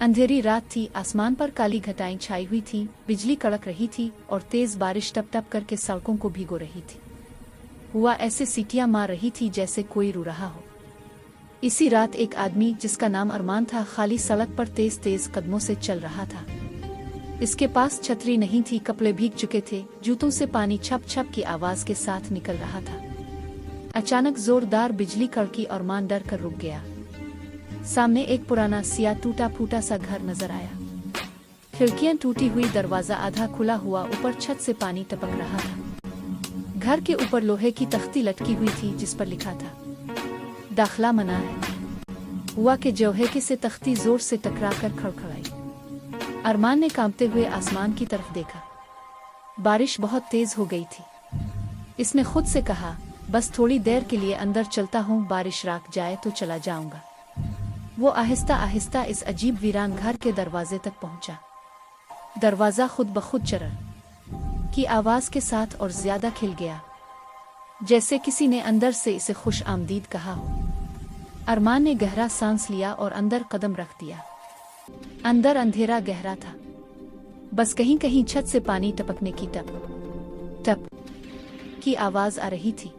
अंधेरी रात थी, आसमान पर काली घटाएं छाई हुई थी, बिजली कड़क रही थी और तेज बारिश टप टप करके सड़कों को भिगो रही थी। हुआ ऐसे सीटियां मार रही थी जैसे कोई रो रहा हो। इसी रात एक आदमी जिसका नाम अरमान था, खाली सड़क पर तेज तेज कदमों से चल रहा था। इसके पास छतरी नहीं थी, कपड़े भीग चुके थे, जूतों से पानी छप छप की आवाज के साथ निकल रहा था। अचानक जोरदार बिजली कड़की और अरमान डर कर रुक गया। सामने एक पुराना सिया टूटा फूटा सा घर नजर आया। खिड़कियां टूटी हुई, दरवाजा आधा खुला हुआ, ऊपर छत से पानी टपक रहा था। घर के ऊपर लोहे की तख्ती लटकी हुई थी जिस पर लिखा था, दाखला मना है। हुआ कि जोहेके से तख्ती जोर से टकरा कर खड़खड़ाई। अरमान ने कांपते हुए आसमान की तरफ देखा। बारिश बहुत तेज हो गई थी। इसने खुद से कहा, बस थोड़ी देर के लिए अंदर चलता हूँ, बारिश रुक जाए तो चला जाऊंगा। वो आहिस्ता आहिस्ता इस अजीब वीरान घर के दरवाजे तक पहुंचा। दरवाजा खुद ब खुद चरर की आवाज के साथ और ज्यादा खिल गया, जैसे किसी ने अंदर से इसे खुश आमदीद कहा हो। अरमान ने गहरा सांस लिया और अंदर कदम रख दिया। अंदर अंधेरा गहरा था, बस कहीं कहीं छत से पानी टपकने की टप टप की आवाज आ रही थी।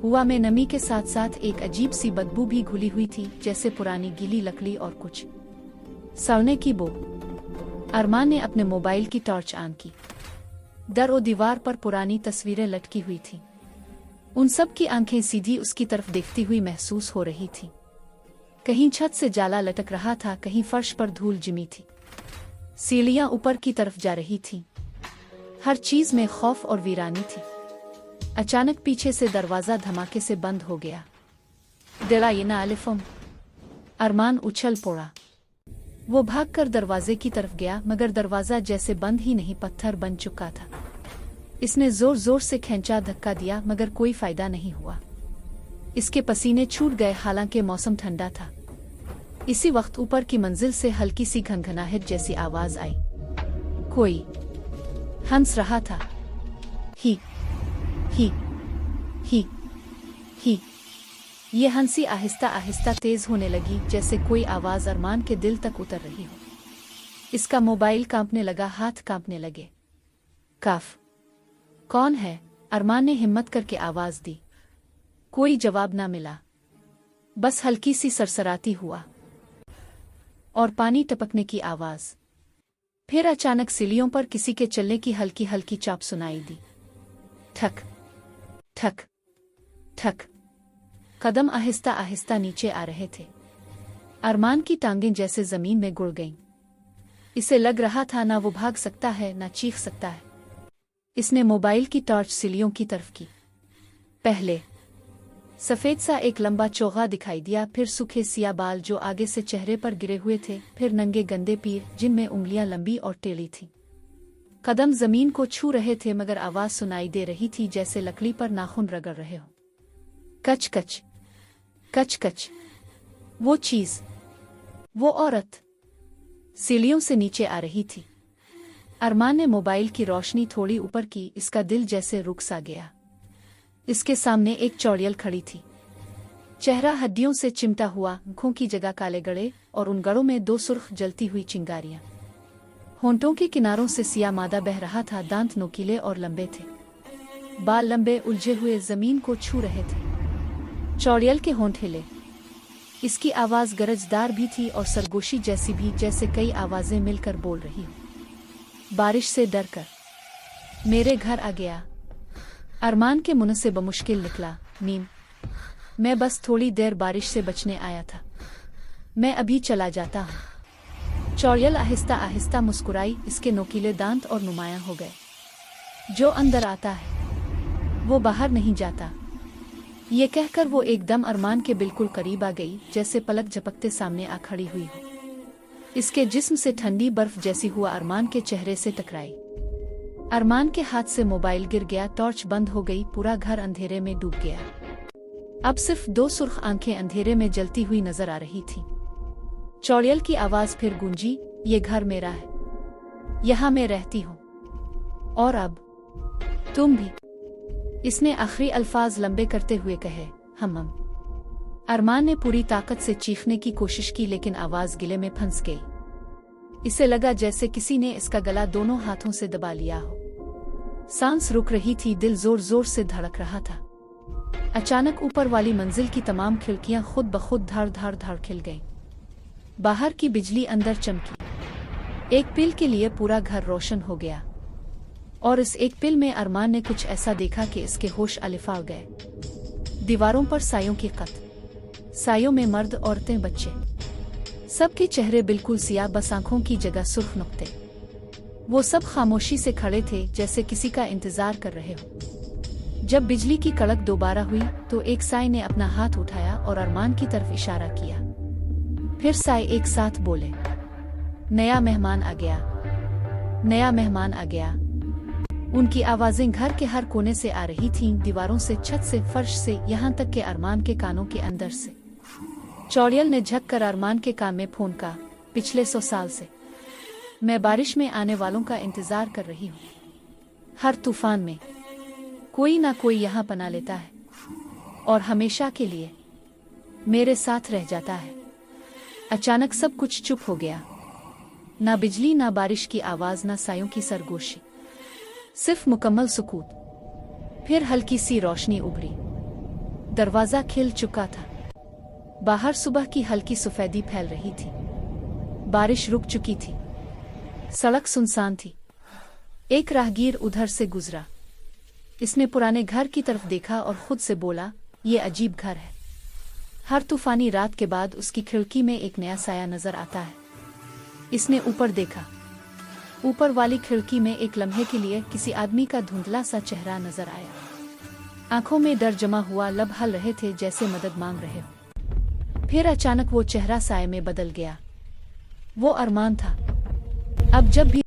हुआ में नमी के साथ साथ एक अजीब सी बदबू भी घुली हुई थी, जैसे पुरानी गीली लकड़ी और कुछ सड़ने की बो। अरमान ने अपने मोबाइल की टॉर्च ऑन की। दर और दीवार पर पुरानी तस्वीरें लटकी हुई थीं। उन सब की आंखें सीधी उसकी तरफ देखती हुई महसूस हो रही थी। कहीं छत से जाला लटक रहा था, कहीं फर्श पर धूल जिमी थी। सीढ़ियां ऊपर की तरफ जा रही थीं। हर चीज में खौफ और वीरानी थी। अचानक पीछे से दरवाजा धमाके से बंद हो गया। दिलायना अलिफम। अरमान उछल पड़ा। वो भागकर दरवाजे की तरफ गया, मगर दरवाजा जैसे बंद ही नहीं, पत्थर बन चुका था। इसने जोर जोर से खींचा, धक्का दिया, मगर कोई फायदा नहीं हुआ। इसके पसीने छूट गए, हालांकि मौसम ठंडा था। इसी वक्त ऊपर की मंजिल से हल्की सी घनघनाहट जैसी आवाज आई। कोई हंस रहा था। ही ही ही ही। ये हंसी आहिस्ता आहिस्ता तेज होने लगी, जैसे कोई आवाज अरमान के दिल तक उतर रही हो। इसका मोबाइल कांपने लगा, हाथ कांपने लगे। काफ। कौन है? अरमान ने हिम्मत करके आवाज दी। कोई जवाब ना मिला, बस हल्की सी सरसराती हुआ और पानी टपकने की आवाज। फिर अचानक सीढ़ियों पर किसी के चलने की हल्की हल्की चाप सुनाई दी। ठक ठक ठक। कदम आहिस्ता आहिस्ता नीचे आ रहे थे। अरमान की टांगें जैसे जमीन में गुड़ गईं। इसे लग रहा था ना वो भाग सकता है ना चीख सकता है। इसने मोबाइल की टॉर्च सीढ़ियों की तरफ की। पहले सफेद सा एक लंबा चोगा दिखाई दिया, फिर सूखे सिया बाल जो आगे से चेहरे पर गिरे हुए थे, फिर नंगे गंदे पैर जिनमें उंगलियां लंबी और टेढ़ी थीं। कदम जमीन को छू रहे थे, मगर आवाज सुनाई दे रही थी जैसे लकड़ी पर नाखून रगड़ रहे हो। कच कच कच कच। वो चीज, वो औरत सीढ़ियों से नीचे आ रही थी। अरमान ने मोबाइल की रोशनी थोड़ी ऊपर की। इसका दिल जैसे रुक सा गया। इसके सामने एक चौड़ियल खड़ी थी। चेहरा हड्डियों से चिमटा हुआ, आंखों की जगह काले गड़े और उन गड़ों में दो सुर्ख जलती हुई चिंगारियां। होंठों के किनारों से सिया मादा बह रहा था। दांत नोकीले और लंबे थे। बाल लंबे उलझे हुए जमीन को छू रहे थे। चौड़ियल के होंठ हिले। इसकी आवाज गरजदार भी थी और सरगोशी जैसी भी, जैसे कई आवाजें मिलकर बोल रही हो। बारिश से डर कर मेरे घर आ गया। अरमान के मुंह से बमुश्किल निकला, मीम। मैं बस थोड़ी देर बारिश से बचने आया था। मैं अभी चला जाता हूँ। चौड़ियल आहिस्ता आहिस्ता मुस्कुराई। इसके नोकीले दांत और नुमायां हो गए। जो अंदर आता है वो बाहर नहीं जाता। ये कहकर वो एकदम अरमान के बिल्कुल करीब आ गई, जैसे पलक झपकते सामने आ खड़ी हुई हो। इसके जिस्म से ठंडी बर्फ जैसी हुआ अरमान के चेहरे से टकराई। अरमान के हाथ से मोबाइल गिर गया। टॉर्च बंद हो गई। पूरा घर अंधेरे में डूब गया। अब सिर्फ दो सुर्ख आंखें अंधेरे में जलती हुई नजर आ रही थीं। चौड़ियल की आवाज फिर गूंजी, ये घर मेरा है, यहाँ मैं रहती हूँ, और अब तुम भी। इसने आखिरी अल्फाज लंबे करते हुए कहे, हम। अरमान ने पूरी ताकत से चीखने की कोशिश की, लेकिन आवाज गिले में फंस गई। इसे लगा जैसे किसी ने इसका गला दोनों हाथों से दबा लिया हो। सांस रुक रही थी, दिल जोर जोर से धड़क रहा था। अचानक ऊपर वाली मंजिल की तमाम खिड़कियां खुद ब खुद धड़ धड़ धड़ खिल गईं। बाहर की बिजली अंदर चमकी। एक पल के लिए पूरा घर रोशन हो गया, और इस एक पल में अरमान ने कुछ ऐसा देखा कि इसके होश अलिफा गए। दीवारों पर सायों की कत, सायों में मर्द, औरतें, बच्चे, सबके चेहरे बिल्कुल सियाह, बस आंखों की जगह सुर्ख नुक्ते। वो सब खामोशी से खड़े थे, जैसे किसी का इंतजार कर रहे हो। जब बिजली की कड़क दोबारा हुई तो एक साय ने अपना हाथ उठाया और अरमान की तरफ इशारा किया। फिर साय एक साथ बोले, नया मेहमान आ गया, नया मेहमान आ गया। उनकी आवाजें घर के हर कोने से आ रही थीं, दीवारों से, छत से, फर्श से, यहाँ तक के अरमान के कानों के अंदर से। चौड़ियल ने झक कर अरमान के कान में फोन का, पिछले 100 साल से मैं बारिश में आने वालों का इंतजार कर रही हूँ। हर तूफान में कोई ना कोई यहाँ पना लेता है और हमेशा के लिए मेरे साथ रह जाता है। अचानक सब कुछ चुप हो गया। ना बिजली, ना बारिश की आवाज, ना सायों की सरगोशी, सिर्फ मुकम्मल सुकूत। फिर हल्की सी रोशनी उभरी। दरवाजा खिल चुका था। बाहर सुबह की हल्की सफेदी फैल रही थी। बारिश रुक चुकी थी। सड़क सुनसान थी। एक राहगीर उधर से गुजरा। इसने पुराने घर की तरफ देखा और खुद से बोला, ये अजीब घर है। हर तूफानी रात के बाद उसकी खिड़की में एक नया साया नजर आता है। इसने ऊपर देखा। ऊपर वाली खिड़की में एक लम्हे के लिए किसी आदमी का धुंधला सा चेहरा नजर आया। आंखों में डर जमा हुआ, लब हल रहे थे जैसे मदद मांग रहे हो। फिर अचानक वो चेहरा साये में बदल गया। वो अरमान था। अब जब भी